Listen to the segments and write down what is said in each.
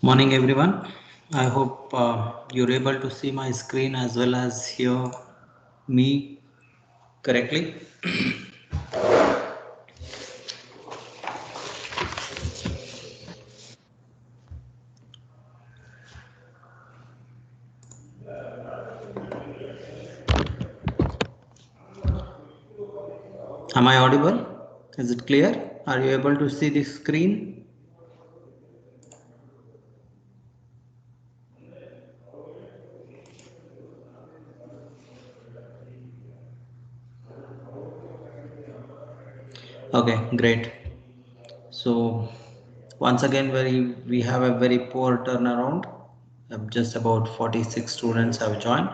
Morning everyone. I hope you're able to see my screen as well as hear me correctly. Am I audible? Is it clear? Are you able to see the screen? Okay, great. So once again we have a very poor turnaround. Just about 46 students have joined.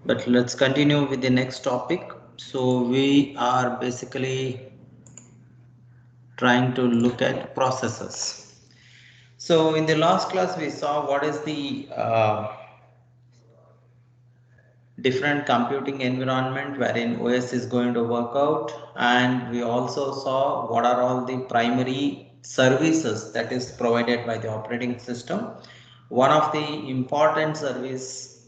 But let's continue with the next topic. So we are basically trying to look at processes. So in the last class, we saw what is the different computing environment wherein OS is going to work out, and we also saw what are all the primary services that is provided by the operating system. One of the important service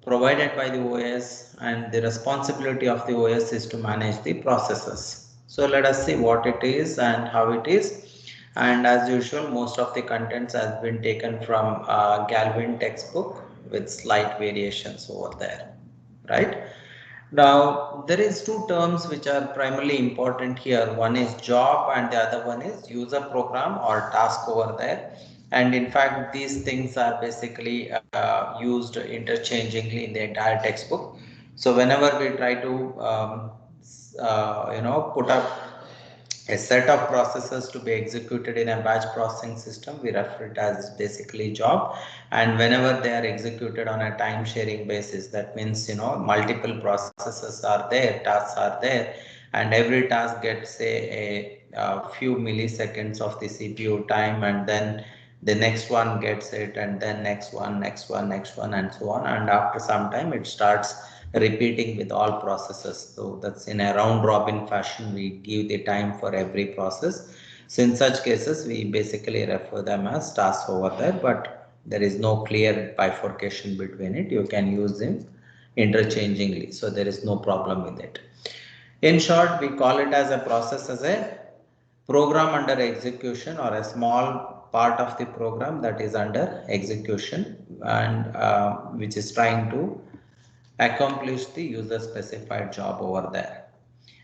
provided by the OS and the responsibility of the OS is to manage the processes. So let us see what it is and how it is. And as usual, most of the contents has been taken from Galvin textbook with slight variations over there, right? Now, there is two terms which are primarily important here. One is job and the other one is user program or task over there. And in fact, these things are basically used interchangingly in the entire textbook. So whenever we try to, put up a set of processes to be executed in a batch processing system, we refer it as basically job. And whenever they are executed on a time sharing basis, that means multiple processes are there, tasks are there, and every task gets a few milliseconds of the CPU time, and then the next one gets it, and then next one, next one, next one, and so on. And after some time it starts repeating with all processes. So that's in a round robin fashion, we give the time for every process. So in such cases, we basically refer them as tasks over there, but there is no clear bifurcation between it. You can use them interchangingly. So there is no problem with it. In short, we call it as a process as a program under execution or a small part of the program that is under execution, and which is trying to accomplish the user specified job over there.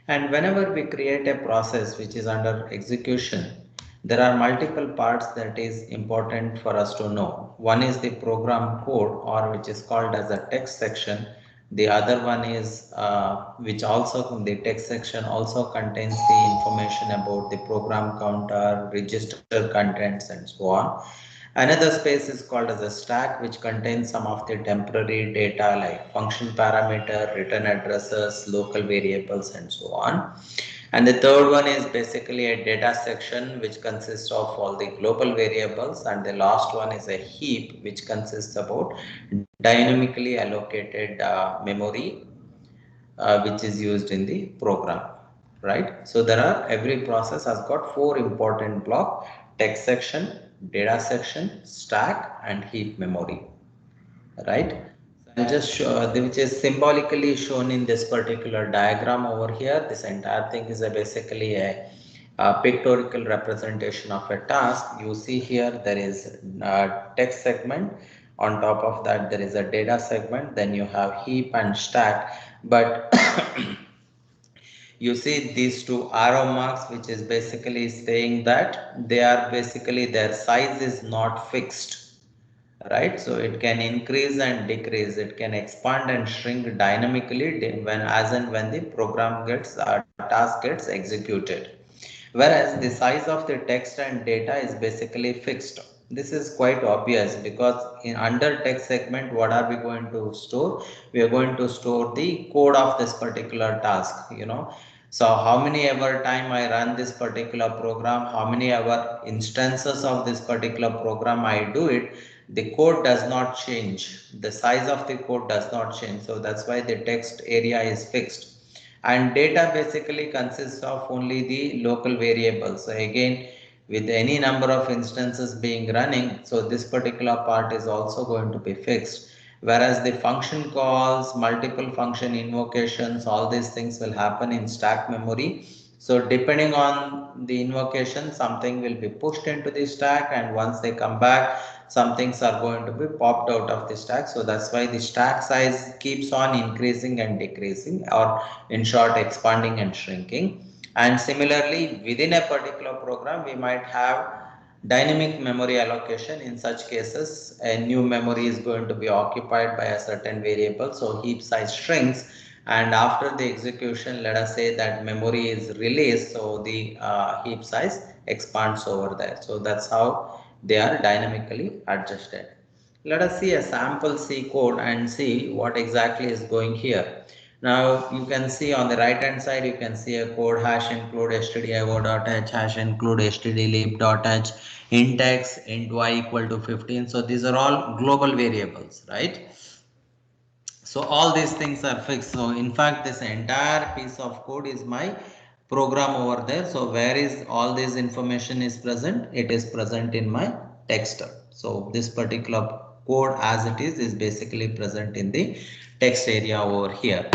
And whenever we create a process which is under execution, there are multiple parts that is important for us to know. One is the program code, or which is called as a text section. The other one is which also the text section also contains the information about the program counter, register contents, and so on. Another space is called as a stack, which contains some of the temporary data like function parameter, return addresses, local variables, and so on. And the third one is basically a data section, which consists of all the global variables. And the last one is a heap, which consists about dynamically allocated memory, which is used in the program, right? So there are, every process has got four important block: text section, data section, stack, and heap memory, right? I'll just show, which is symbolically shown in this particular diagram over here. This entire thing is basically a pictorial representation of a task. You see here there is a text segment. On top of that, there is a data segment. Then you have heap and stack. But you see these two arrow marks, which is basically saying that they are basically, their size is not fixed, right? So it can increase and decrease, it can expand and shrink dynamically when, as and when the program gets task gets executed, whereas the size of the text and data is basically fixed. This is quite obvious because in under text segment, what are we going to store? We are going to store the code of this particular task, so how many ever time I run this particular program, how many ever instances of this particular program I do it, the code does not change, the size of the code does not change. So that's why the text area is fixed. And data basically consists of only the local variables. So again, with any number of instances being running, so this particular part is also going to be fixed. Whereas the function calls, multiple function invocations, all these things will happen in stack memory. So depending on the invocation, something will be pushed into the stack, and once they come back, some things are going to be popped out of the stack. So that's why the stack size keeps on increasing and decreasing, or in short, expanding and shrinking. And similarly, within a particular program, we might have dynamic memory allocation. In such cases, a new memory is going to be occupied by a certain variable, so heap size shrinks, and after the execution, let us say that memory is released, so the heap size expands over there. So that's how they are dynamically adjusted. Let us see a sample C code and see what exactly is going here. Now you can see on the right hand side, you can see a code hash include stdio.h, hash include stdlib.h, int x, int y equal to 15. So these are all global variables, right? So all these things are fixed. So in fact, this entire piece of code is my program over there. So where is all this information is present? It is present in my text. So this particular code as it is basically present in the text area over here.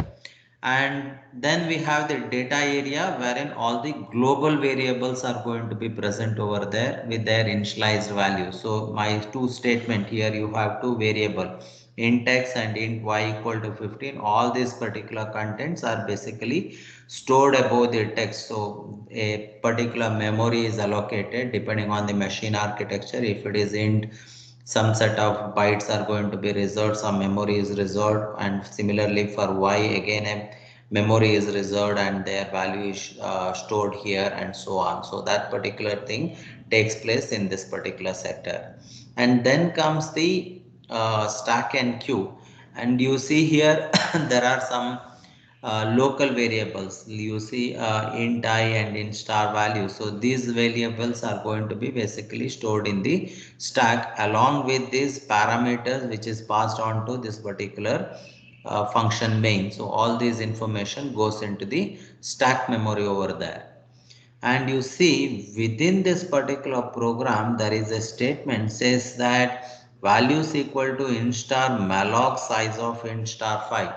And then we have the data area wherein all the global variables are going to be present over there with their initialized value. So my two statement here, you have two variable, int x and int y equal to 15. All these particular contents are basically stored above the text. So a particular memory is allocated depending on the machine architecture. If it is int, some set of bytes are going to be reserved, some memory is reserved, and similarly for y, again a memory is reserved and their value is stored here, and so on. So that particular thing takes place in this particular sector. And then comes the stack and queue, and you see here there are some local variables. You see int I and int star value. So these variables are going to be basically stored in the stack along with these parameters which is passed on to this particular function main. So all these information goes into the stack memory over there. And you see within this particular program there is a statement says that values equal to int star malloc size of int star 5.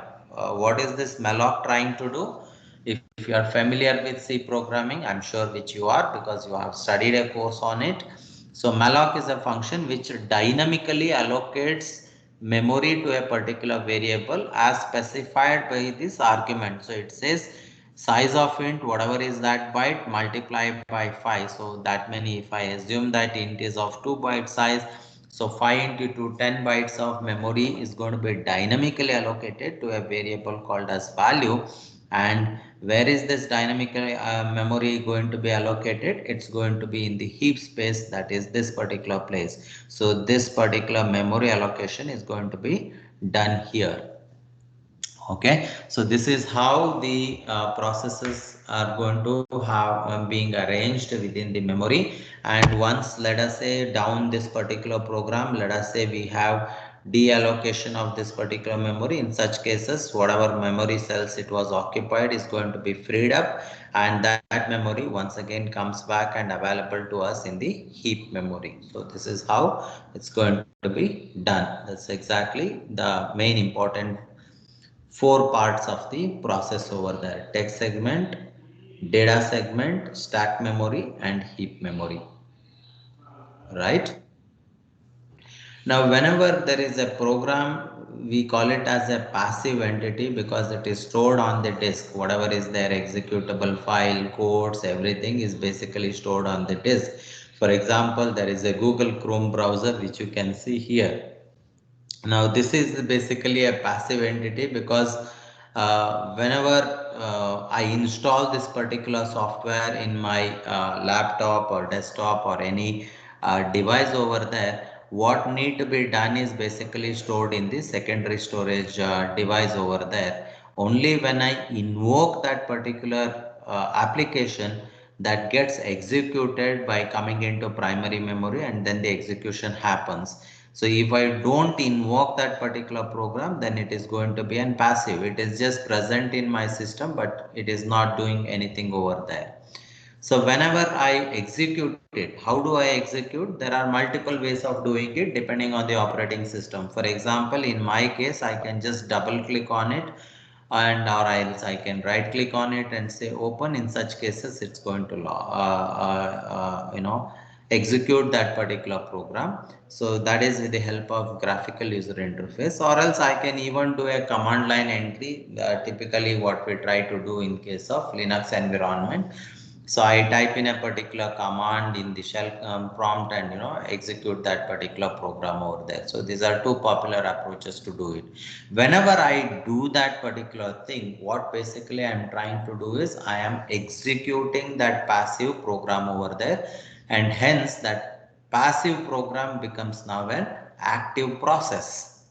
What is this malloc trying to do? If you are familiar with C programming, I'm sure which you are because you have studied a course on it. So malloc is a function which dynamically allocates memory to a particular variable as specified by this argument. So it says size of int, whatever is that byte, multiply by 5. So that many, if I assume that int is of 2 byte size, so 5 into 10 bytes of memory is going to be dynamically allocated to a variable called as value. And where is this dynamic memory going to be allocated? It's going to be in the heap space, that is this particular place. So this particular memory allocation is going to be done here. Okay, so this is how the processes are going to have being arranged within the memory. And once, let us say, down this particular program, let us say we have deallocation of this particular memory. In such cases, whatever memory cells it was occupied is going to be freed up, and that memory once again comes back and available to us in the heap memory. So this is how it's going to be done. That's exactly the main important four parts of the process over there: text segment, data segment, stack memory, and heap memory, right? Now whenever there is a program, we call it as a passive entity because it is stored on the disk. Whatever is their executable file, codes, everything is basically stored on the disk. For example, there is a Google Chrome browser which you can see here. Now this is basically a passive entity because whenever I install this particular software in my laptop or desktop or any device over there, what need to be done is basically stored in the secondary storage device over there. Only when I invoke that particular application, that gets executed by coming into primary memory, and then the execution happens. So if I don't invoke that particular program, then it is going to be an passive. It is just present in my system, but it is not doing anything over there. So whenever I execute it, how do I execute? There are multiple ways of doing it depending on the operating system. For example, in my case, I can just double click on it, and or else I can right click on it and say open. In such cases, it's going to execute that particular program. So that is with the help of graphical user interface, or else I can even do a command line entry, typically what we try to do in case of Linux environment. So I type in a particular command in the shell prompt and execute that particular program over there. So these are two popular approaches to do it. Whenever I do that particular thing, what basically I'm trying to do is I am executing that passive program over there, and hence that passive program becomes now an active process.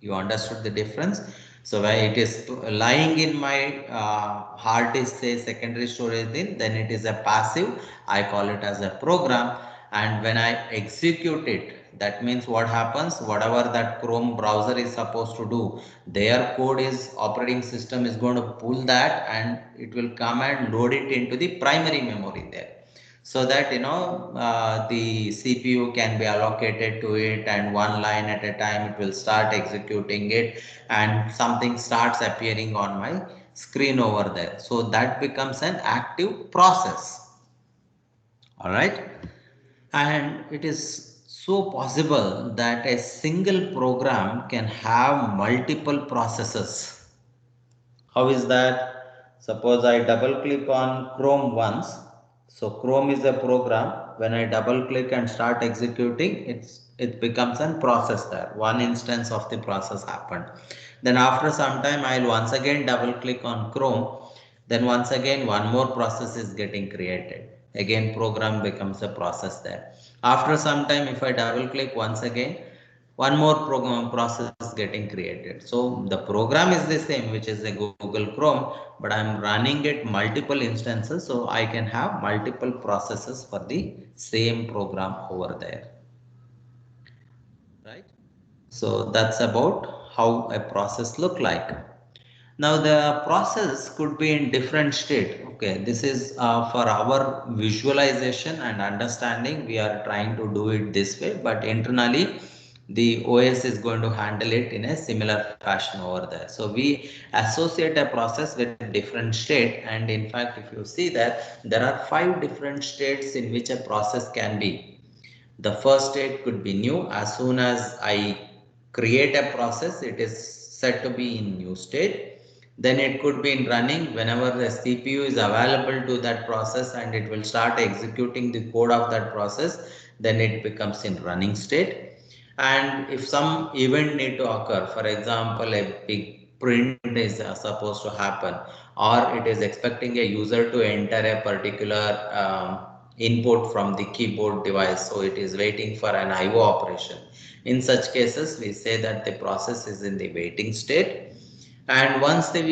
You understood the difference? So where it is lying in my hard disk, say secondary storage, then it is a passive. I call it as a program. And when I execute it, that means what happens? Whatever that Chrome browser is supposed to do, their code is operating system is going to pull that, and it will come and load it into the primary memory there, so that the CPU can be allocated to it, and one line at a time it will start executing it, and something starts appearing on my screen over there. So that becomes an active process. All right. And it is so possible that a single program can have multiple processes. How is that? Suppose I double click on Chrome once. So Chrome is a program. When I double click and start executing, it becomes a process there. One instance of the process happened. Then after some time, I'll once again double click on Chrome. Then once again, one more process is getting created. Again, program becomes a process there. After some time, if I double click once again, one more program process is getting created. So the program is the same, which is a Google Chrome, but I'm running it multiple instances, so I can have multiple processes for the same program over there, right? So that's about how a process look like. Now the process could be in different state. Okay, this is for our visualization and understanding. We are trying to do it this way, but internally the OS is going to handle it in a similar fashion over there. So we associate a process with different state, and in fact, if you see that there are 5 different states in which a process can be. The first state could be new. As soon as I create a process, it is set to be in new state. Then it could be in running whenever the CPU is available to that process, and it will start executing the code of that process. Then it becomes in running state. And if some event need to occur, for example, a big print is supposed to happen, or it is expecting a user to enter a particular input from the keyboard device, so it is waiting for an IO operation. In such cases, we say that the process is in the waiting state, and once the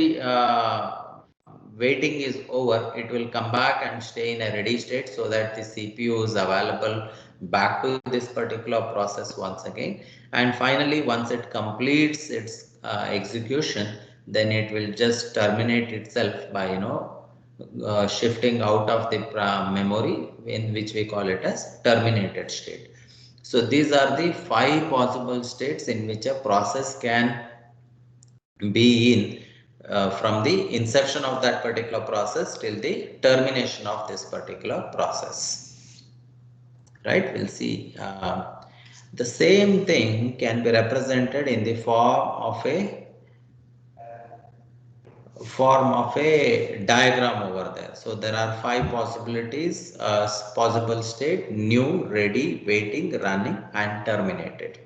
waiting is over, it will come back and stay in a ready state, so that the CPU is available back to this particular process once again. And finally, once it completes its execution, then it will just terminate itself by shifting out of the memory, in which we call it as terminated state. So these are the 5 possible states in which a process can be in, from the inception of that particular process till the termination of this particular process, right? We'll see the same thing can be represented in the form of a diagram over there. So there are 5 possibilities: possible state, new, ready, waiting, running, and terminated.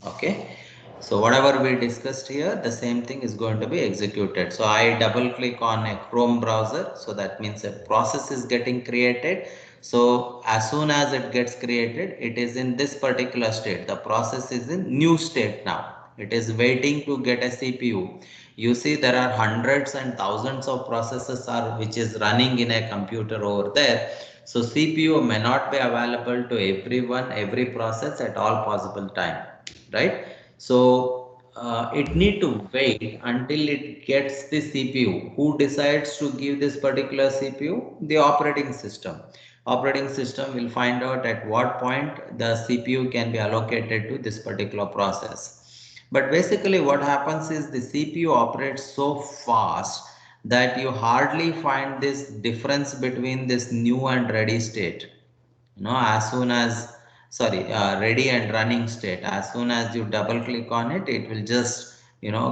Okay, so whatever we discussed here, the same thing is going to be executed. So I double click on a Chrome browser, so that means a process is getting created. So as soon as it gets created, it is in this particular state. The process is in new state now. It is waiting to get a CPU. You see, there are hundreds and thousands of processes which is running in a computer over there. So CPU may not be available to everyone, every process at all possible time, right? So it need to wait until it gets the CPU. Who decides to give this particular CPU? The operating system. Operating system will find out at what point the CPU can be allocated to this particular process. But basically what happens is the CPU operates so fast that you hardly find this difference between this new and ready state. As soon as, sorry, ready and running state, as soon as you double click on it, it will just,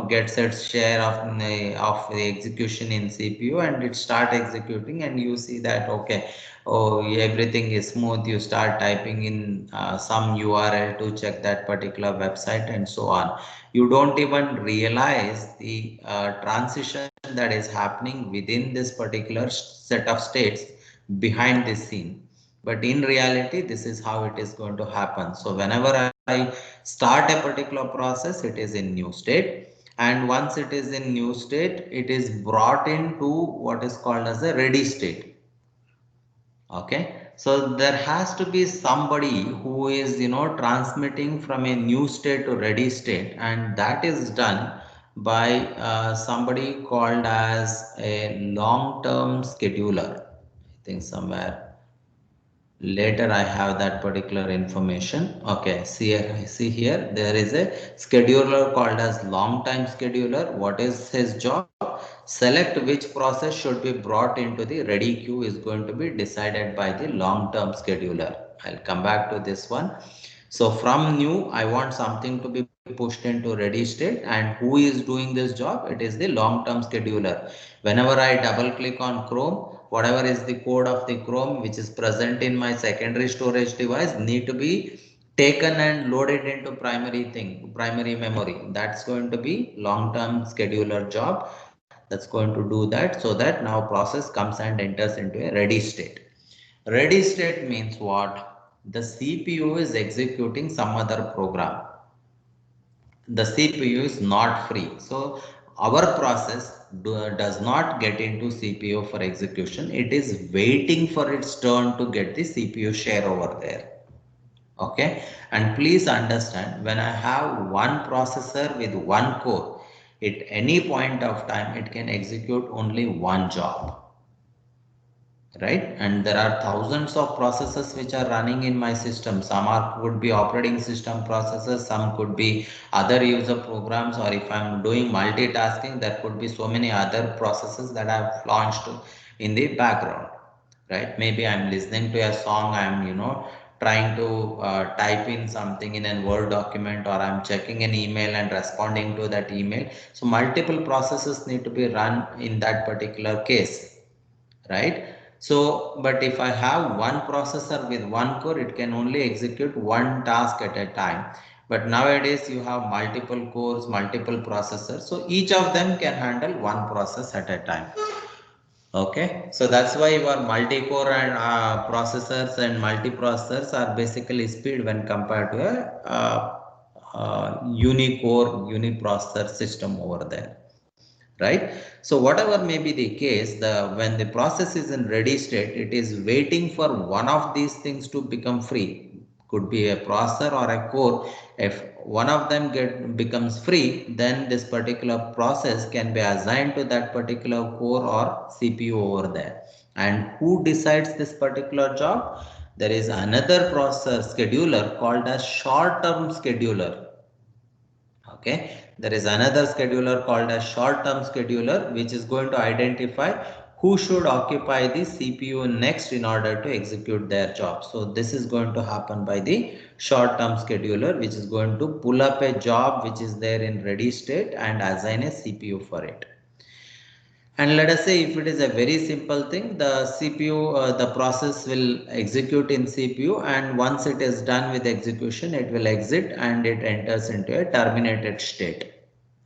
gets its share of the execution in CPU, and it start executing, and you see that, okay, oh, everything is smooth. You start typing in some URL to check that particular website and so on. You don't even realize the transition that is happening within this particular set of states behind the scene. But in reality, this is how it is going to happen. So whenever I start a particular process, it is in new state, and once it is in new state, it is brought into what is called as a ready state. Okay, so there has to be somebody who is, transmitting from a new state to ready state, and that is done by somebody called as a long-term scheduler. I think somewhere later I have that particular information. Okay, see here, there is a scheduler called as long time scheduler. What is his job? Select which process should be brought into the ready queue is going to be decided by the long term scheduler. I'll come back to this one. So from new, I want something to be pushed into ready state, and who is doing this job? It is the long term scheduler. Whenever I double click on Chrome, whatever is the code of the Chrome which is present in my secondary storage device need to be taken and loaded into primary memory. That's going to be long term scheduler job. That's going to do that, so that now process comes and enters into a ready state. Ready state means what? The CPU is executing some other program. The CPU is not free. So our process does not get into CPU for execution. It is waiting for its turn to get the CPU share over there. Okay, and please understand, when I have one processor with one core, at any point of time it can execute only one job, right? And there are thousands of processes which are running in my system. Some are could be operating system processes, some could be other user programs, or if I'm doing multitasking, there could be so many other processes that I've launched in the background, right? Maybe I'm listening to a song, I'm trying to type in something in a Word document, or I'm checking an email and responding to that email. So multiple processes need to be run in that particular case, right? So, but if I have one processor with one core, it can only execute one task at a time. But nowadays you have multiple cores, multiple processors. So each of them can handle one process at a time. Okay, so that's why your multi-core and processors and multiprocessors are basically speed when compared to a unicore uniprocessor system over there, right? So whatever may be the case, when the process is in ready state, it is waiting for one of these things to become free. Could be a processor or a core. If one of them becomes free, then this particular process can be assigned to that particular core or CPU over there. And who decides this particular job? There is another processor scheduler called as short term scheduler. Okay, there is another scheduler called a short-term scheduler, which is going to identify who should occupy the CPU next in order to execute their job. So this is going to happen by the short-term scheduler, which is going to pull up a job which is there in ready state and assign a CPU for it. And let us say if it is a very simple thing, the CPU, the process will execute in CPU, and once it is done with execution, it will exit and it enters into a terminated state.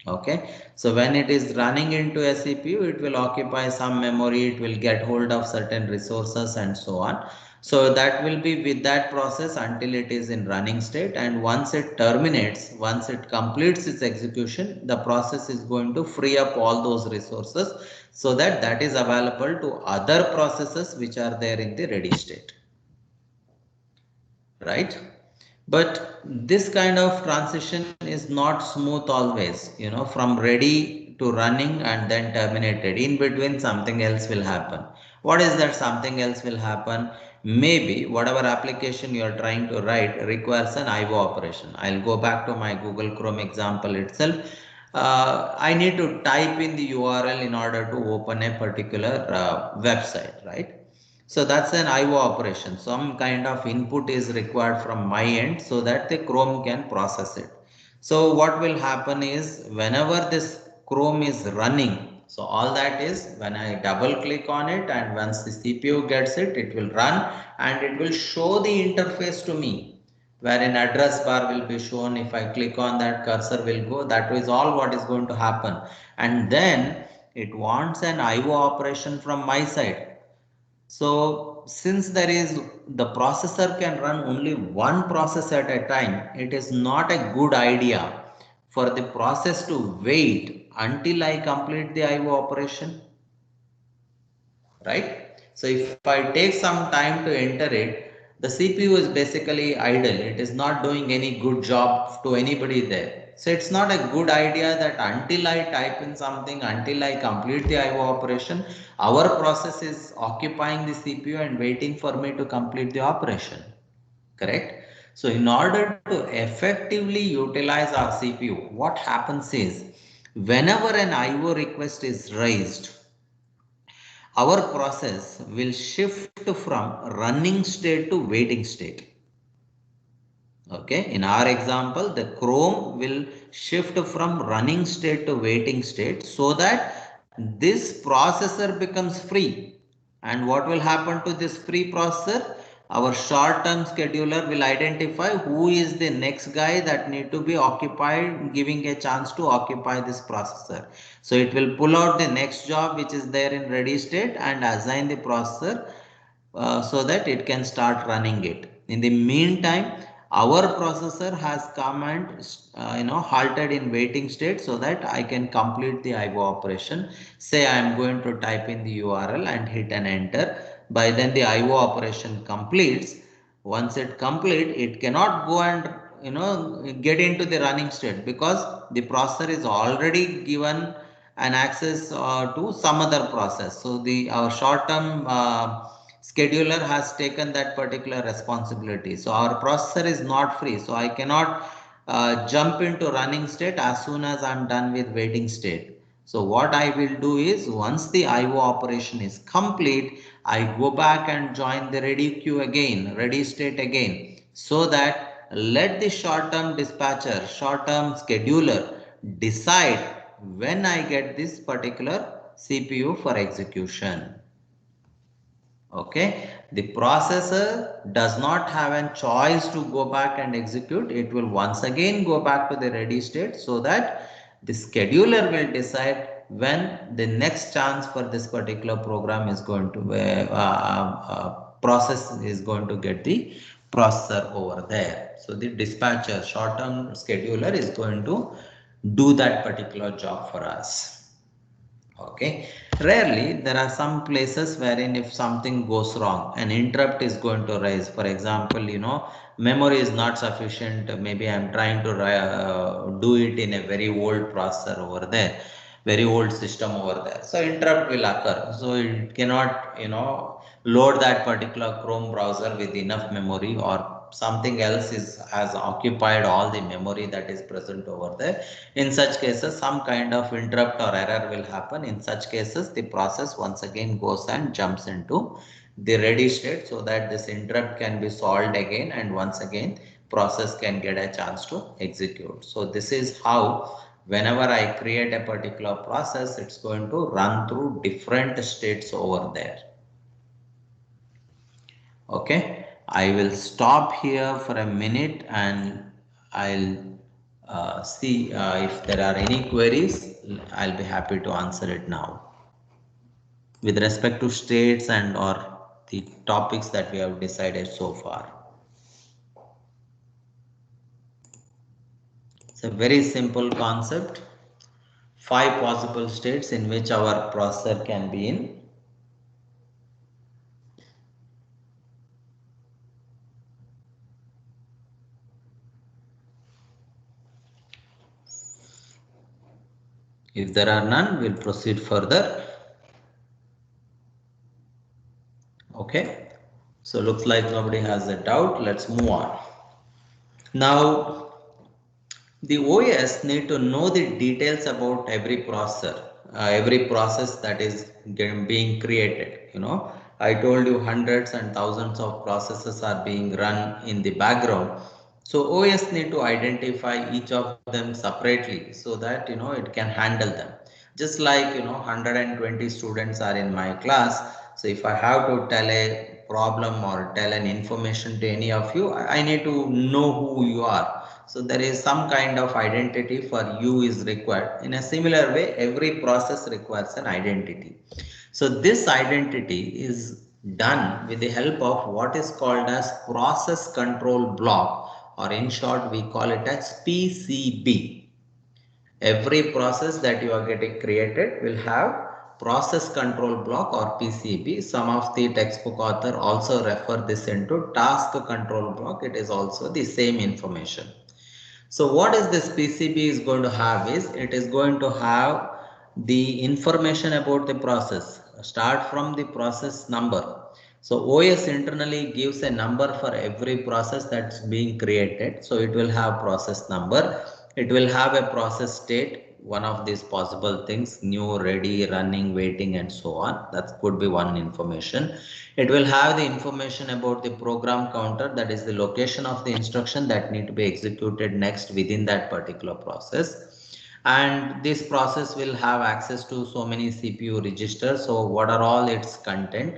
Okay, so when it is running into a CPU, it will occupy some memory, it will get hold of certain resources and so on. So that will be with that process until it is in running state, and once it terminates, once it completes its execution, the process is going to free up all those resources so that that is available to other processes which are there in the ready state, right? But this kind of transition is not smooth always, from ready to running and then terminated. In between, something else will happen. What is that something else will happen? Maybe whatever application you are trying to write requires an IO operation. I'll go back to my Google Chrome example itself. I need to type in the URL in order to open a particular website, right? So that's an IO operation. Some kind of input is required from my end so that the Chrome can process it. So what will happen is whenever this Chrome is running, so all that is when I double click on it, and once the CPU gets it, it will run and it will show the interface to me, where an address bar will be shown. If I click on that, cursor will go. That is all what is going to happen. And then it wants an IO operation from my side. So since there is, the processor can run only one process at a time, it is not a good idea for the process to wait until I complete the IO operation, right? So if I take some time to enter it, the CPU is basically idle. It is not doing any good job to anybody there. So it's not a good idea that until I type in something, until I complete the IO operation, our process is occupying the CPU and waiting for me to complete the operation. Correct? So in order to effectively utilize our CPU, what happens is whenever an IO request is raised, our process will shift from running state to waiting state. Okay, in our example, the Chrome will shift from running state to waiting state so that this processor becomes free. And what will happen to this free processor? Our short-term scheduler will identify who is the next guy that need to be occupied, giving a chance to occupy this processor. So it will pull out the next job which is there in ready state and assign the processor so that it can start running it. In the meantime, our processor has come and halted in waiting state so that I can complete the IO operation. Say I am going to type in the URL and hit an enter. By then the IO operation completes. Once it complete, it cannot go and get into the running state because the processor is already given an access to some other process. So the our short term scheduler has taken that particular responsibility. So our processor is not free. So I cannot jump into running state as soon as I'm done with waiting state. So what I will do is once the IO operation is complete, I go back and join the ready queue again, ready state again, so that let the short-term dispatcher, short-term scheduler decide when I get this particular CPU for execution. Okay, the processor does not have a choice to go back and execute. It will once again go back to the ready state so that the scheduler will decide when the next chance for this particular program is going to process is going to get the processor over there. So the dispatcher, short-term scheduler, is going to do that particular job for us. Okay, rarely there are some places wherein if something goes wrong, an interrupt is going to rise. For example, memory is not sufficient. Maybe I'm trying to do it in a very old processor over there, very old system over there. So interrupt will occur. So it cannot, load that particular Chrome browser with enough memory, or something else has occupied all the memory that is present over there. In such cases, some kind of interrupt or error will happen. In such cases, the process once again goes and jumps into the ready state so that this interrupt can be solved again, and once again process can get a chance to execute. So this is how whenever I create a particular process, it's going to run through different states over there. Okay, I will stop here for a minute and I'll see if there are any queries. I'll be happy to answer it now with respect to states and or the topics that we have decided so far. It's a very simple concept. 5 possible states in which our processor can be in. If there are none, we'll proceed further. Okay. So looks like nobody has a doubt. Let's move on. Now, the OS need to know the details about every processor, every process that is being created. I told you hundreds and thousands of processes are being run in the background. So OS need to identify each of them separately so that it can handle them. Just like 120 students are in my class. So if I have to tell a problem or tell an information to any of you, I need to know who you are. So there is some kind of identity for you is required. In a similar way, every process requires an identity. So this identity is done with the help of what is called as process control block, or in short we call it as PCB. Every process that you are getting created will have process control block or PCB. Some of the textbook author also refer this into task control block. It is also the same information. So what is this PCB is going to have is, it is going to have the information about the process. Start from the process number. So OS internally gives a number for every process that's being created. So it will have process number. It will have a process state, one of these possible things, new, ready, running, waiting, and so on. That could be one information. It will have the information about the program counter, that is the location of the instruction that need to be executed next within that particular process. And this process will have access to so many CPU registers. So what are all its content,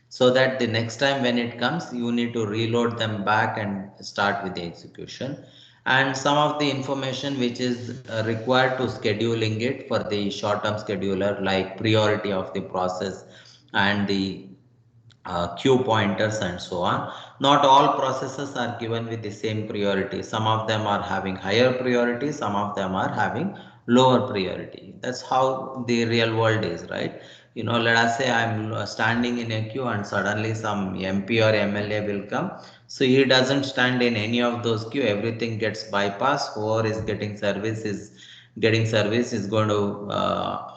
so that the next time when it comes, you need to reload them back and start with the execution. And some of the information which is required to scheduling it for the short-term scheduler, like priority of the process and the queue pointers and so on. Not all processes are given with the same priority. Some of them are having higher priority, some of them are having lower priority. That's how the real world is, right? Let us say I'm standing in a queue and suddenly some MP or MLA will come. So he doesn't stand in any of those queue. Everything gets bypassed. Whoever is getting service is going to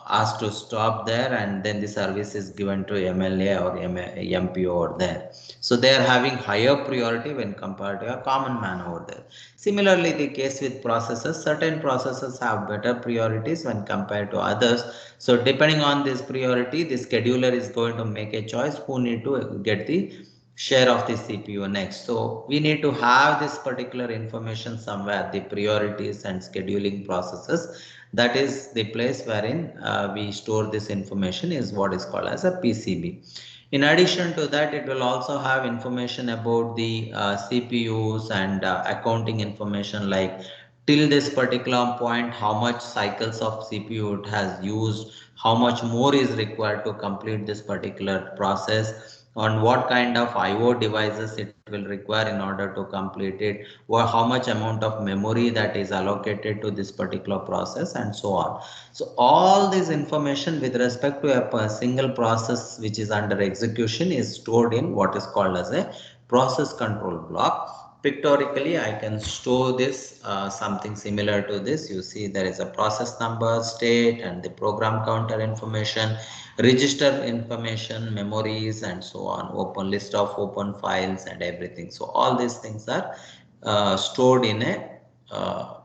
ask to stop there, and then the service is given to MLA or MP over there. So they are having higher priority when compared to a common man over there. Similarly, the case with processes, certain processes have better priorities when compared to others. So depending on this priority, the scheduler is going to make a choice who need to get the share of the CPU next. So we need to have this particular information somewhere, the priorities and scheduling processes. That is the place wherein we store this information, is what is called as a PCB. In addition to that, it will also have information about the CPUs and accounting information, like till this particular point, how much cycles of CPU it has used, how much more is required to complete this particular process, on what kind of IO devices it will require in order to complete it, or how much amount of memory that is allocated to this particular process, and so on. So all this information with respect to a single process which is under execution is stored in what is called as a process control block. Pictorially, I can store this something similar to this. You see there is a process number, state, and the program counter information, register information, memories, and so on, open list of open files and everything. So all these things are stored in a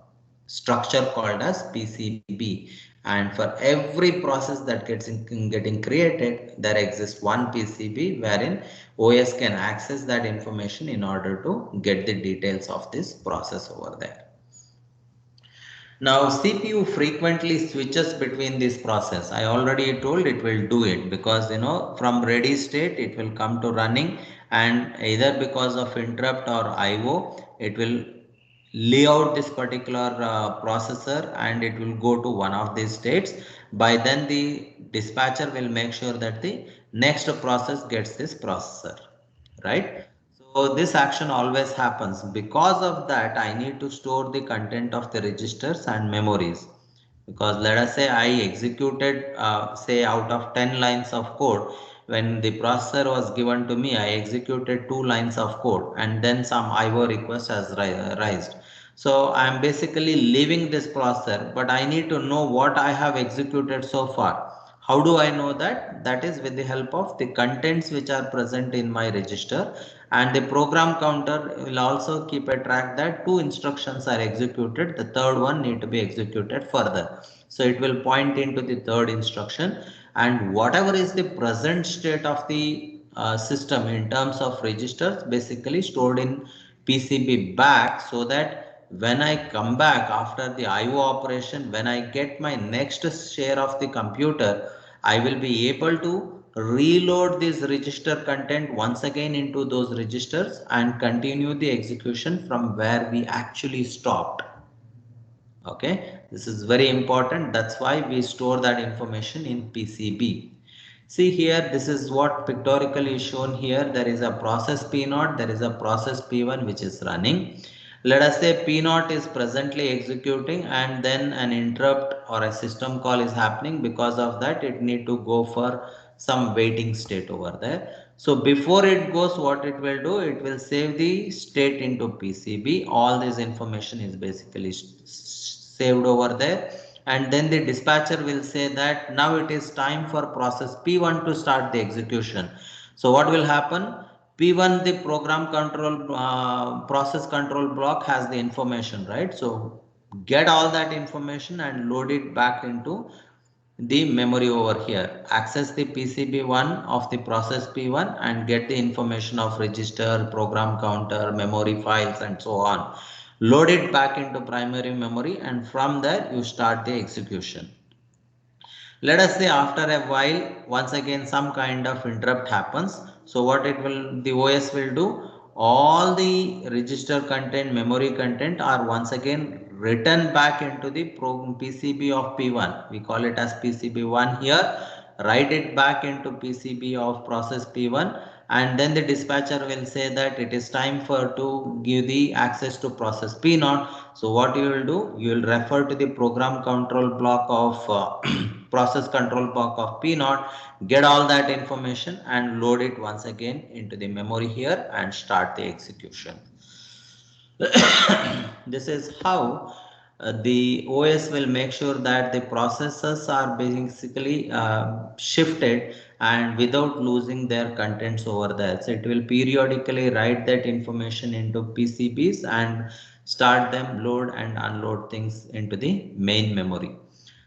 structure called as PCB. And for every process that getting created, there exists one PCB wherein OS can access that information in order to get the details of this process over there. Now CPU frequently switches between this process. I already told it will do it because from ready state it will come to running, and either because of interrupt or IO it will lay out this particular processor and it will go to one of these states, By then the dispatcher will make sure that the next process gets this processor, right? So this action always happens. Because of that, I need to store the content of the registers and memories. Because let us say I executed, say out of 10 lines of code, when the processor was given to me, I executed 2 lines of code and then some IO request has raised. So I am basically leaving this processor, but I need to know what I have executed so far. How do I know that? That is with the help of the contents which are present in my register, and the program counter will also keep a track that 2 instructions are executed. The third one need to be executed further. So it will point into the third instruction, and whatever is the present state of the system in terms of registers basically stored in PCB back, so that when I come back after the IO operation, when I get my next share of the computer, I will be able to reload this register content once again into those registers and continue the execution from where we actually stopped. Okay, this is very important. That's why we store that information in PCB. See here, this is what pictorially is shown here. There is a process P0, there is a process P1 which is running. Let us say P0 is presently executing and then an interrupt or a system call is happening. Because of that, it need to go for some waiting state over there. So before it goes, what it will do, it will save the state into PCB. All this information is basically saved over there, and then the dispatcher will say that now it is time for process P1 to start the execution. So what will happen? P1, the program control process control block has the information, right? So get all that information and load it back into the memory over here. Access the PCB1 of the process P1 and get the information of register, program counter, memory files and so on. Load it back into primary memory, and from there you start the execution. Let us say after a while, once again some kind of interrupt happens. So what it will, the OS will do, all the register content, memory content are once again written back into the PCB of P1. We call it as PCB1 here. Write it back into PCB of process P1, and then the dispatcher will say that it is time for to give the access to process P0. So what you will do, you will refer to the program control block of process control block of P0, get all that information and load it once again into the memory here and start the execution. This is how the OS will make sure that the processes are basically shifted and without losing their contents over there. So it will periodically write that information into PCBs and start them, load and unload things into the main memory.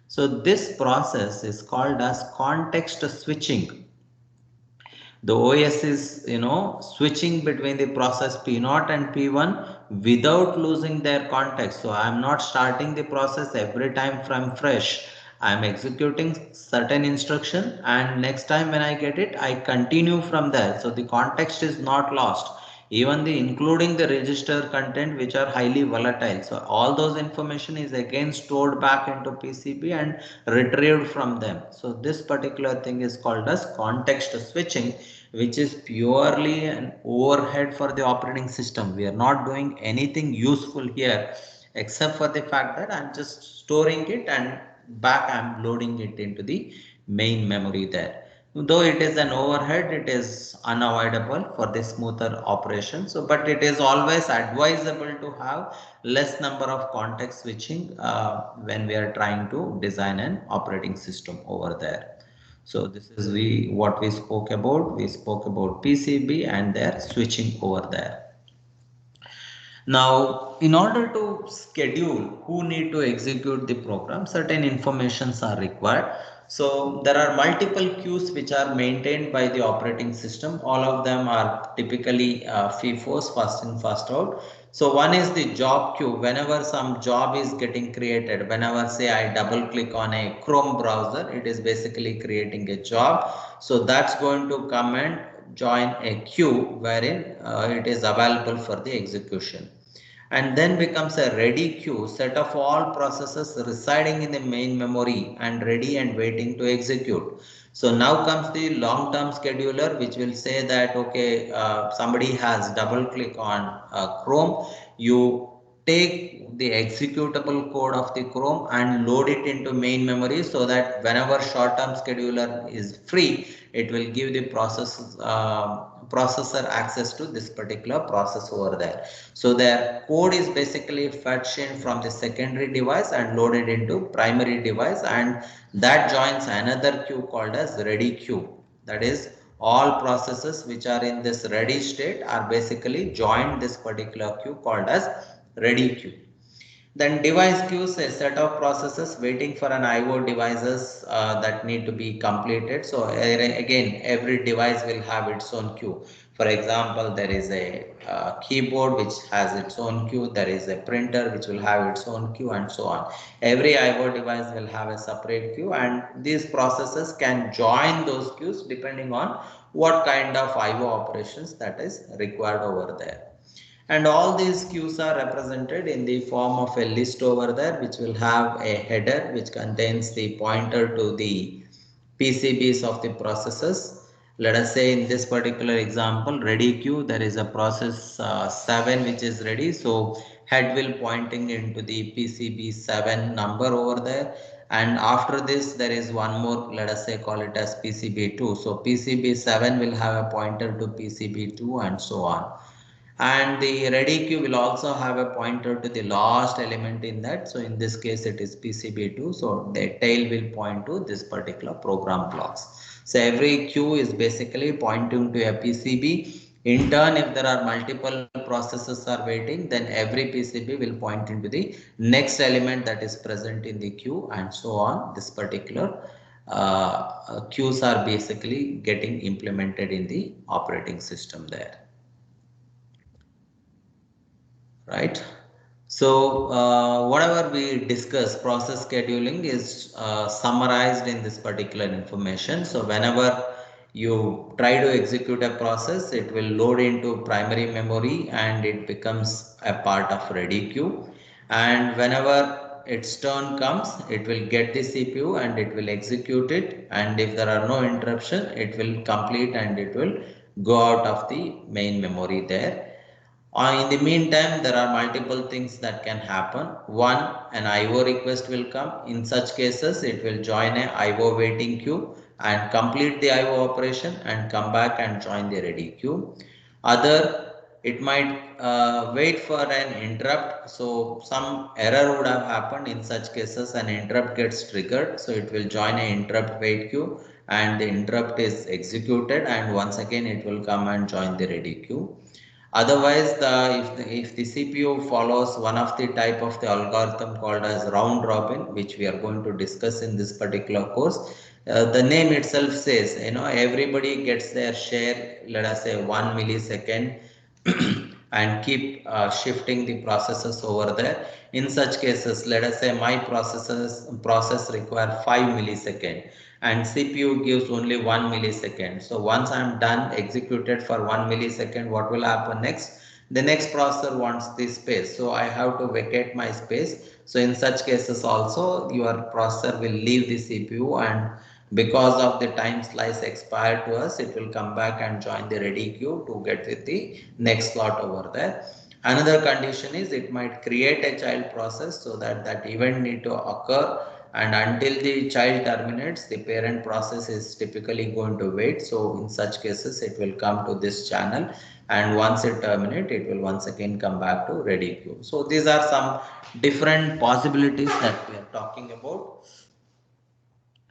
So this process is called as context switching. The OS is, switching between the process P0 and P1 without losing their context. So I'm not starting the process every time from fresh. I'm executing certain instruction, and next time when I get it, I continue from there. So the context is not lost. Even the including the register content which are highly volatile. So all those information is again stored back into PCB and retrieved from them. So this particular thing is called as context switching, which is purely an overhead for the operating system. We are not doing anything useful here except for the fact that I'm just storing it and back I'm loading it into the main memory there. Though it is an overhead, it is unavoidable for the smoother operation. So, but it is always advisable to have less number of context switching when we are trying to design an operating system over there. So this is what we spoke about. We spoke about PCB and their switching over there. Now, in order to schedule who need to execute the program, certain informations are required. So there are multiple queues which are maintained by the operating system. All of them are typically FIFOs, first in, first out. So one is the job queue. Whenever some job is getting created, whenever say I double click on a Chrome browser, it is basically creating a job. So that's going to come and join a queue wherein it is available for the execution. and then becomes a ready queue, set of all processes residing in the main memory and ready and waiting to execute. So now comes the long-term scheduler, which will say that, okay, somebody has double click on Chrome, you take the executable code of the Chrome and load it into main memory, so that whenever short-term scheduler is free, it will give the processor access to this particular process over there. So their code is basically fetched in from the secondary device and loaded into primary device, and that joins another queue called as ready queue. That is, all processes which are in this ready state are basically joined this particular queue called as ready queue. Then device queues, a set of processes waiting for an IO devices that need to be completed. So again, every device will have its own queue. For example, there is a keyboard which has its own queue. There is a printer which will have its own queue, and so on. Every IO device will have a separate queue, and these processes can join those queues depending on what kind of IO operations that is required over there. And all these queues are represented in the form of a list over there, which will have a header which contains the pointer to the PCBs of the processes. Let us say in this particular example, ready queue, there is a process 7 which is ready. So head will pointing into the PCB 7 number over there. And after this, there is one more, let us say call it as PCB 2. So PCB 7 will have a pointer to PCB 2, and so on. And the ready queue will also have a pointer to the last element in that. So in this case, it is PCB2. So the tail will point to this particular program blocks. So every queue is basically pointing to a PCB. In turn, if there are multiple processes are waiting, then every PCB will point into the next element that is present in the queue, and so on. This particular queues are basically getting implemented in the operating system there. Right? So whatever we discuss, process scheduling is summarized in this particular information. So whenever you try to execute a process, it will load into primary memory and it becomes a part of ready queue. And whenever its turn comes, it will get the CPU and it will execute it. And if there are no interruption, it will complete and it will go out of the main memory there. In the meantime, there are multiple things that can happen. One, an IO request will come. In such cases, it will join a IO waiting queue and complete the IO operation and come back and join the ready queue. Other, it might wait for an interrupt. So some error would have happened. In such cases, an interrupt gets triggered. So it will join an interrupt wait queue and the interrupt is executed, and once again it will come and join the ready queue. Otherwise, if the CPU follows one of the type of the algorithm called as round robin, which we are going to discuss in this particular course, the name itself says, everybody gets their share, let us say 1 millisecond, and keep shifting the processes over there. In such cases, let us say my process require 5 millisecond and CPU gives only 1 millisecond. So once I'm done executed for 1 millisecond, what will happen next? The next processor wants the space. So I have to vacate my space. So in such cases also, your processor will leave the CPU, and because of the time slice expired to us, it will come back and join the ready queue to get with the next slot over there. Another condition is it might create a child process, so that that event need to occur, and until the child terminates, the parent process is typically going to wait. So in such cases, it will come to this channel, and once it terminates, it will once again come back to ready queue. So these are some different possibilities that we are talking about.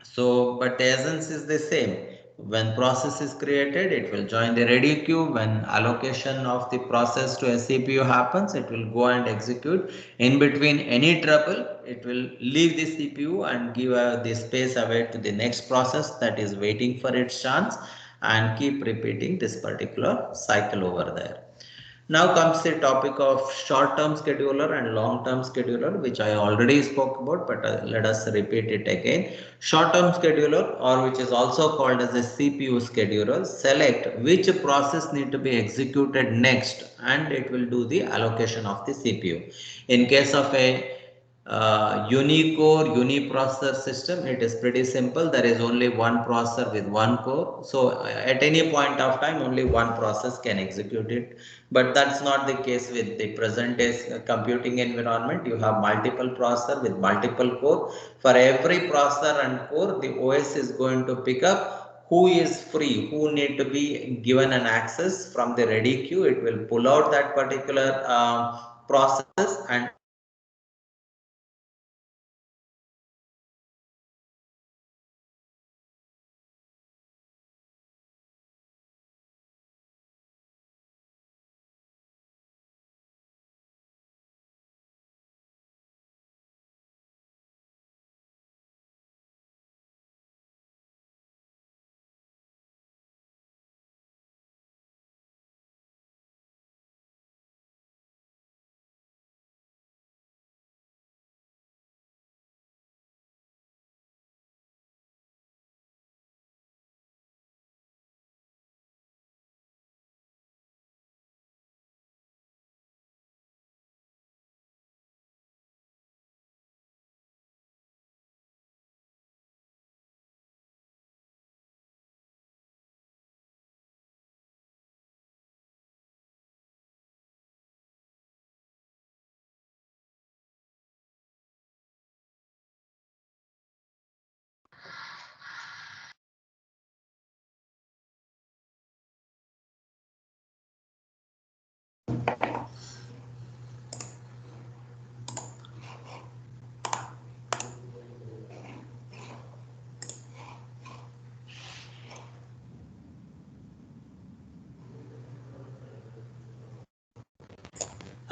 So, but the essence is the same. When process is created, it will join the ready queue. When allocation of the process to a CPU happens, it will go and execute. In between any trouble, it will leave the CPU and give the space away to the next process that is waiting for its chance, and keep repeating this particular cycle over there. Now comes the topic of short-term scheduler and long-term scheduler, which I already spoke about, but let us repeat it again. Short-term scheduler, or which is also called as a CPU scheduler, select which process need to be executed next, and it will do the allocation of the CPU. In case of a unicore uniprocessor system, it is pretty simple. There is only one processor with one core, so at any point of time only one process can execute it. But that's not the case with the present day computing environment. You have multiple processor with multiple core. For every processor and core, the OS is going to pick up who is free, who need to be given an access from the ready queue. It will pull out that particular process and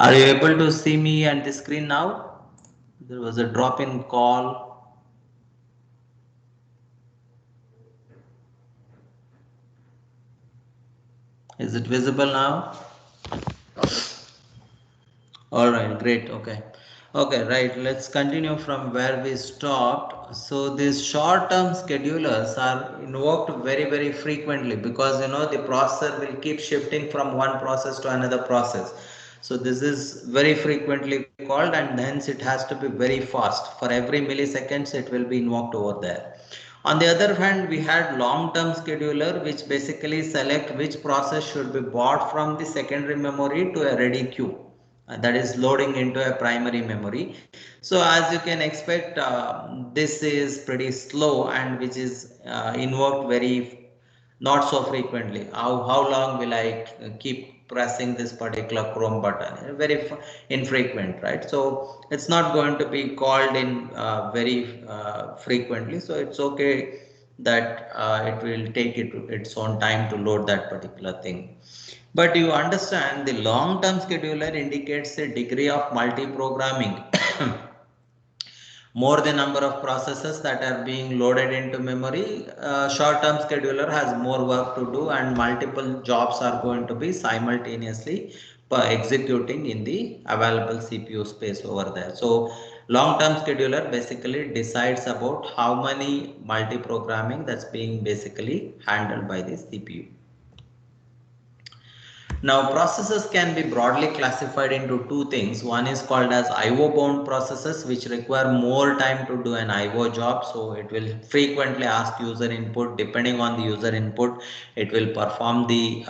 are you able to see me and the screen now? There was a drop in call. Is it visible now? All right, great. Okay. Okay, right. Let's continue from where we stopped. So these short-term schedulers are invoked very, very frequently because the processor will keep shifting from one process to another process. So this is very frequently called, and hence it has to be very fast. For every milliseconds, it will be invoked over there. On the other hand, we had long-term scheduler, which basically select which process should be bought from the secondary memory to a ready queue, that is loading into a primary memory. So as you can expect, this is pretty slow, and which is invoked very not so frequently. How long will I keep pressing this particular Chrome button? Very infrequent, right? So it's not going to be called in very frequently. So it's okay that it will take its own time to load that particular thing. But you understand the long-term scheduler indicates a degree of multi-programming. More the number of processes that are being loaded into memory, short-term scheduler has more work to do, and multiple jobs are going to be simultaneously executing in the available CPU space over there. So long-term scheduler basically decides about how many multi-programming that's being basically handled by the CPU. Now, processes can be broadly classified into two things. One is called as IO bound processes, which require more time to do an IO job. So it will frequently ask user input. Depending on the user input, it will perform the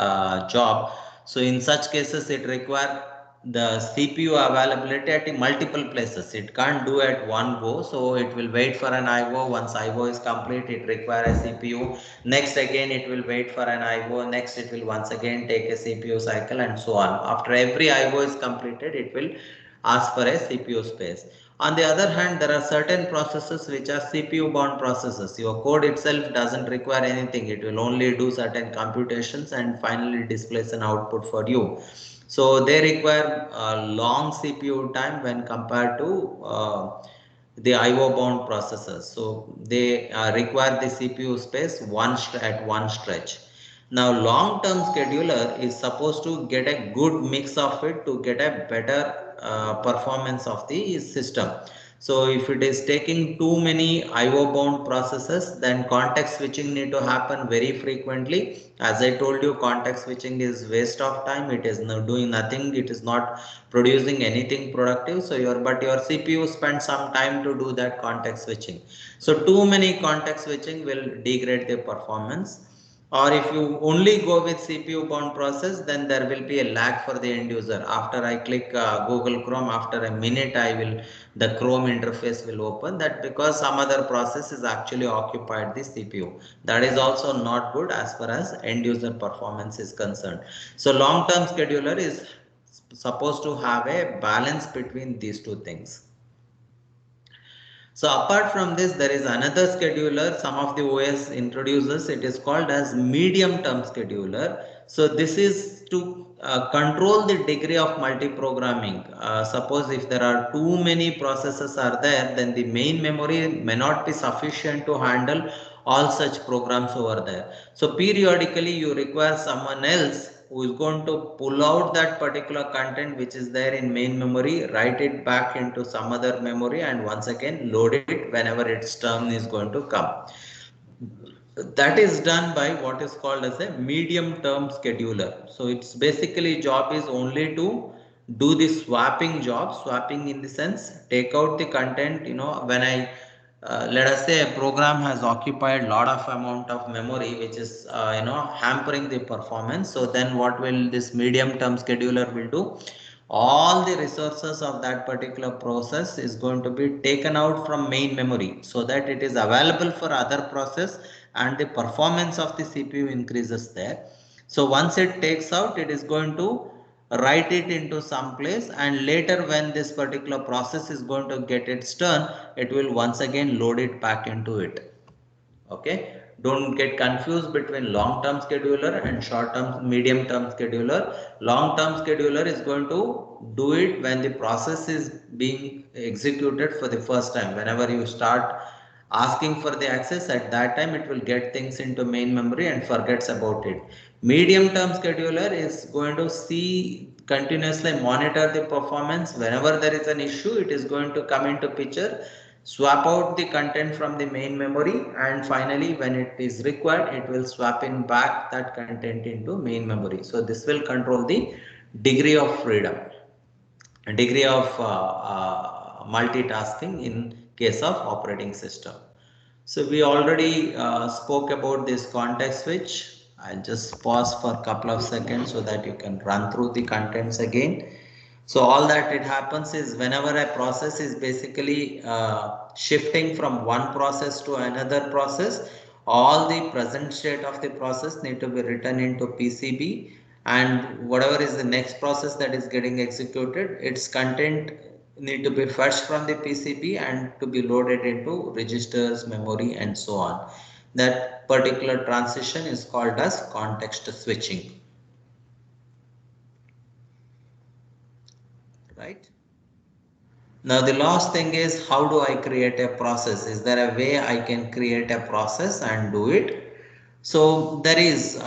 job. So in such cases, it require the CPU availability at multiple places. It can't do at one go. So it will wait for an IO. Once IO is complete, it requires a CPU. Next again, it will wait for an IO. Next, it will once again take a CPU cycle, and so on. After every IO is completed, it will ask for a CPU space. On the other hand, there are certain processes which are CPU bound processes. Your code itself doesn't require anything. It will only do certain computations and finally displays an output for you. So they require a long CPU time when compared to the IO bound processors. So they require the CPU space at one stretch. Now, long-term scheduler is supposed to get a good mix of it to get a better performance of the system. So if it is taking too many IO bound processes, then context switching need to happen very frequently. As I told you, context switching is waste of time. It is not doing nothing. It is not producing anything productive. So your CPU spends some time to do that context switching. So too many context switching will degrade the performance. Or if you only go with CPU bound process, then there will be a lag for the end user. After I click Google Chrome, after a minute the Chrome interface will open. That because some other process is actually occupied the CPU. That is also not good as far as end user performance is concerned. So long term scheduler is supposed to have a balance between these two things. So apart from this, there is another scheduler. Some of the OS introduces. It is called as medium term scheduler. So this is to control the degree of multi-programming. Suppose if there are too many processes are there, then the main memory may not be sufficient to handle all such programs over there. So periodically you require someone else who is going to pull out that particular content which is there in main memory, write it back into some other memory, and once again load it whenever its turn is going to come. That is done by what is called as a medium term scheduler. So its basically job is only to do the swapping job. Swapping in the sense, take out the content. When I let us say a program has occupied lot of amount of memory which is hampering the performance. So then what will this medium term scheduler will do? All the resources of that particular process is going to be taken out from main memory so that it is available for other process, and the performance of the CPU increases there. So once it takes out, it is going to write it into some place, and later when this particular process is going to get its turn, it will once again load it back into it. Okay, don't get confused between long term scheduler and short term medium term scheduler. Long term scheduler is going to do it when the process is being executed for the first time. Whenever you start asking for the access, at that time it will get things into main memory and forgets about it. Medium term scheduler is going to see continuously monitor the performance. Whenever there is an issue, it is going to come into picture, swap out the content from the main memory, and finally when it is required, it will swap in back that content into main memory. So this will control the degree of freedom, degree of multitasking in case of operating system. So we already spoke about this context switch. I'll just pause for a couple of seconds so that you can run through the contents again. So all that it happens is whenever a process is basically shifting from one process to another process, all the present state of the process need to be written into PCB, and whatever is the next process that is getting executed, its content need to be fetched from the PCB and to be loaded into registers, memory, and so on. That particular transition is called as context switching, right? Now the last thing is, how do I create a process? Is there a way I can create a process and do it? So there is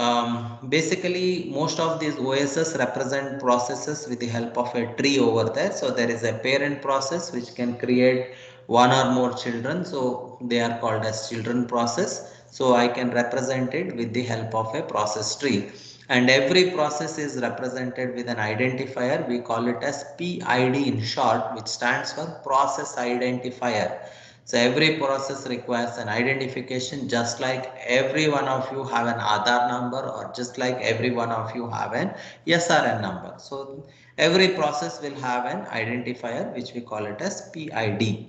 basically most of these OSs represent processes with the help of a tree over there. So there is a parent process which can create one or more children. So they are called as children process. So I can represent it with the help of a process tree, and every process is represented with an identifier. We call it as PID in short, which stands for process identifier. So every process requires an identification, just like every one of you have an Aadhaar number, or just like every one of you have an SRN number. So every process will have an identifier which we call it as PID.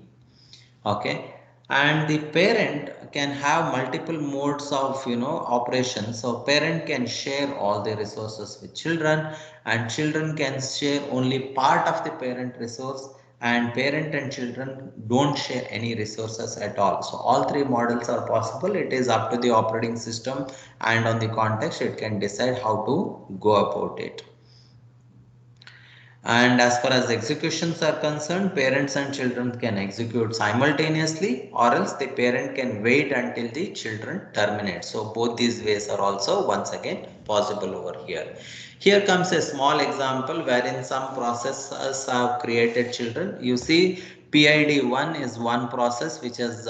Okay, and the parent can have multiple modes of operations. So parent can share all the resources with children, and children can share only part of the parent resource, and parent and children don't share any resources at all. So all three models are possible. It is up to the operating system, and on the context it can decide how to go about it. And as far as executions are concerned, parents and children can execute simultaneously, or else the parent can wait until the children terminate. So both these ways are also once again possible over here. Here comes a small example wherein some processes have created children. You see, PID1 is one process which has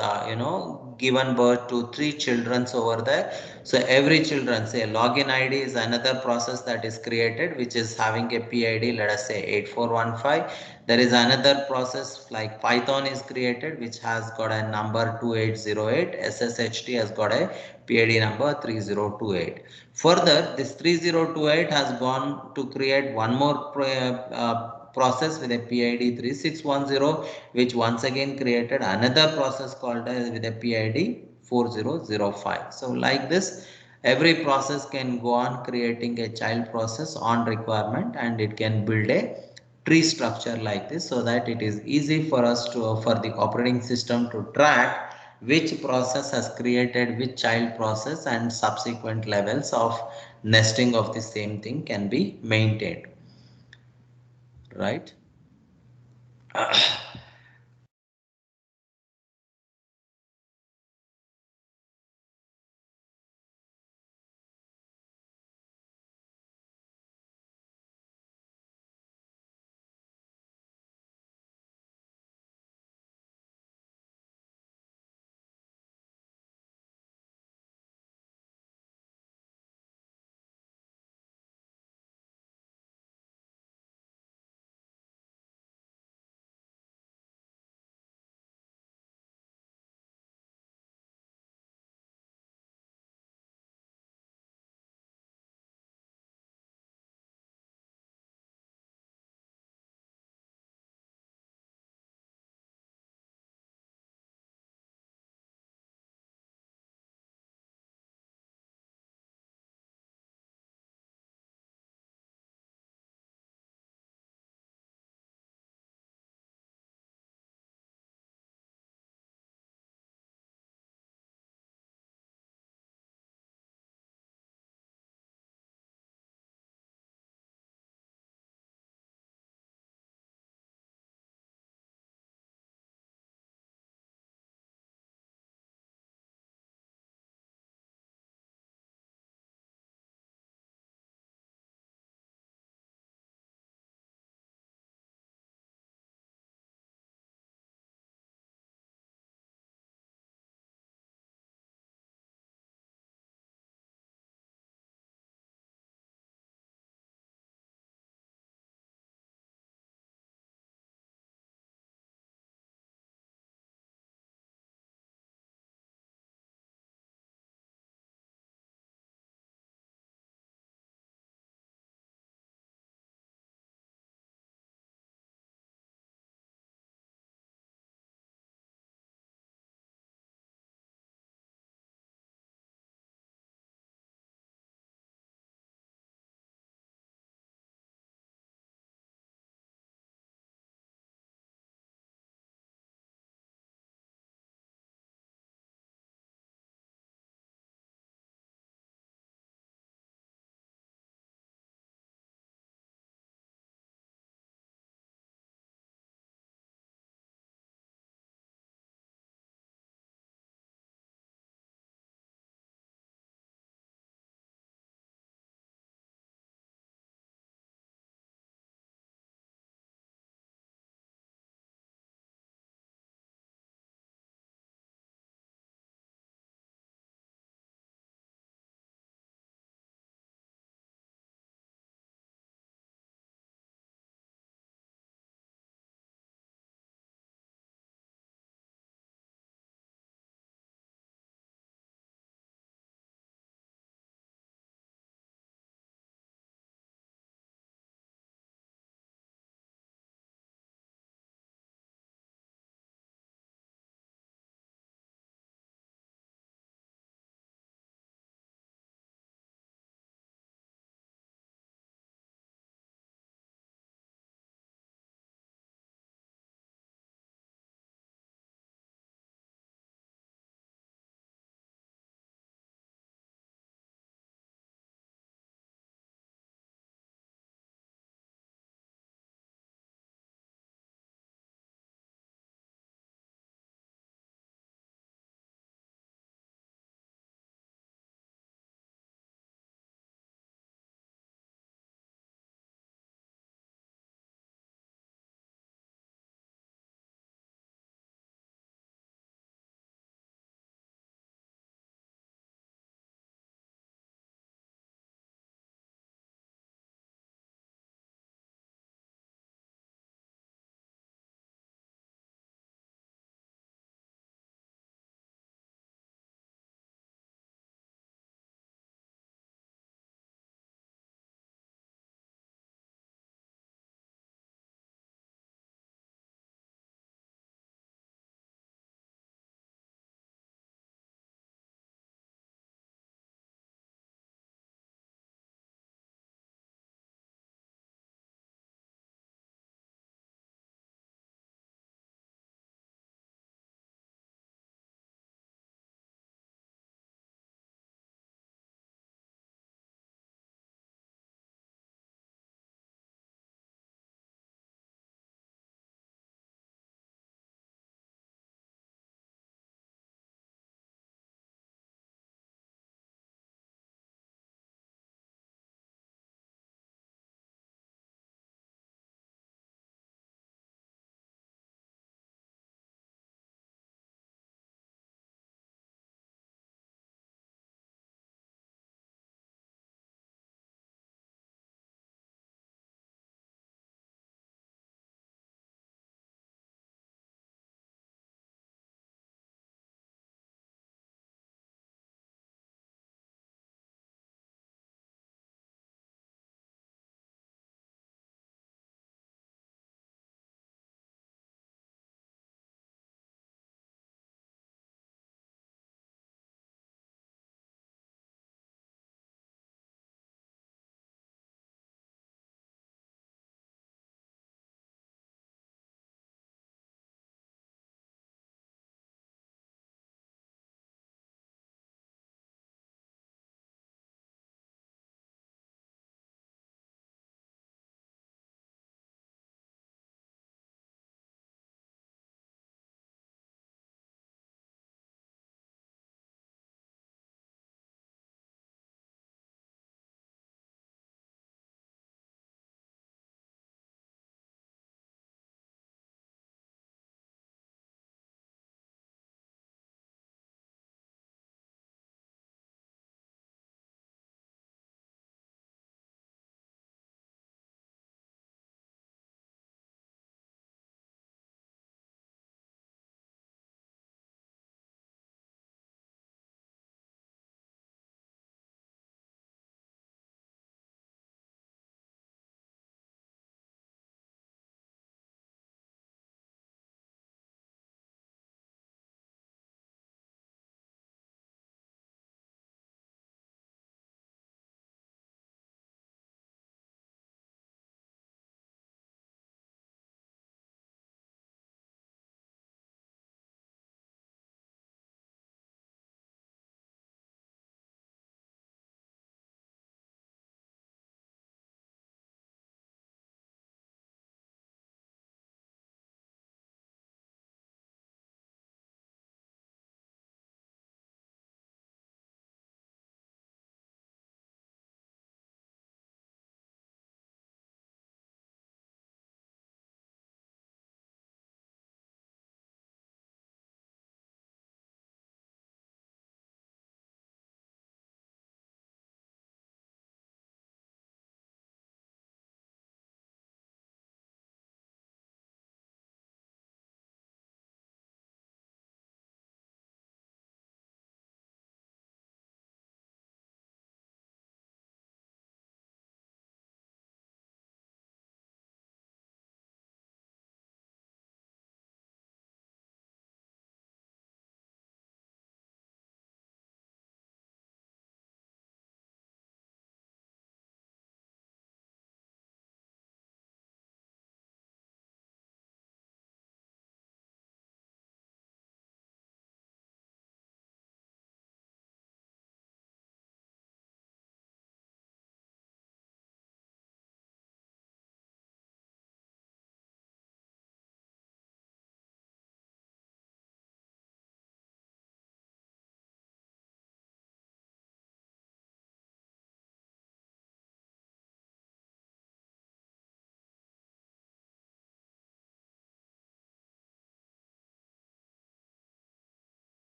given birth to 3 children over there. So every children, say login ID is another process that is created which is having a PID, let us say 8415. There is another process like Python is created which has got a number 2808. SSHT has got a PID number 3028. Further, this 3028 has gone to create one more process with a PID 3610, which once again created another process called with a PID 4005. So like this, every process can go on creating a child process on requirement, and it can build a tree structure like this, so that it is easy for us to, for the operating system to track which process has created which child process, and subsequent levels of nesting of the same thing can be maintained, right?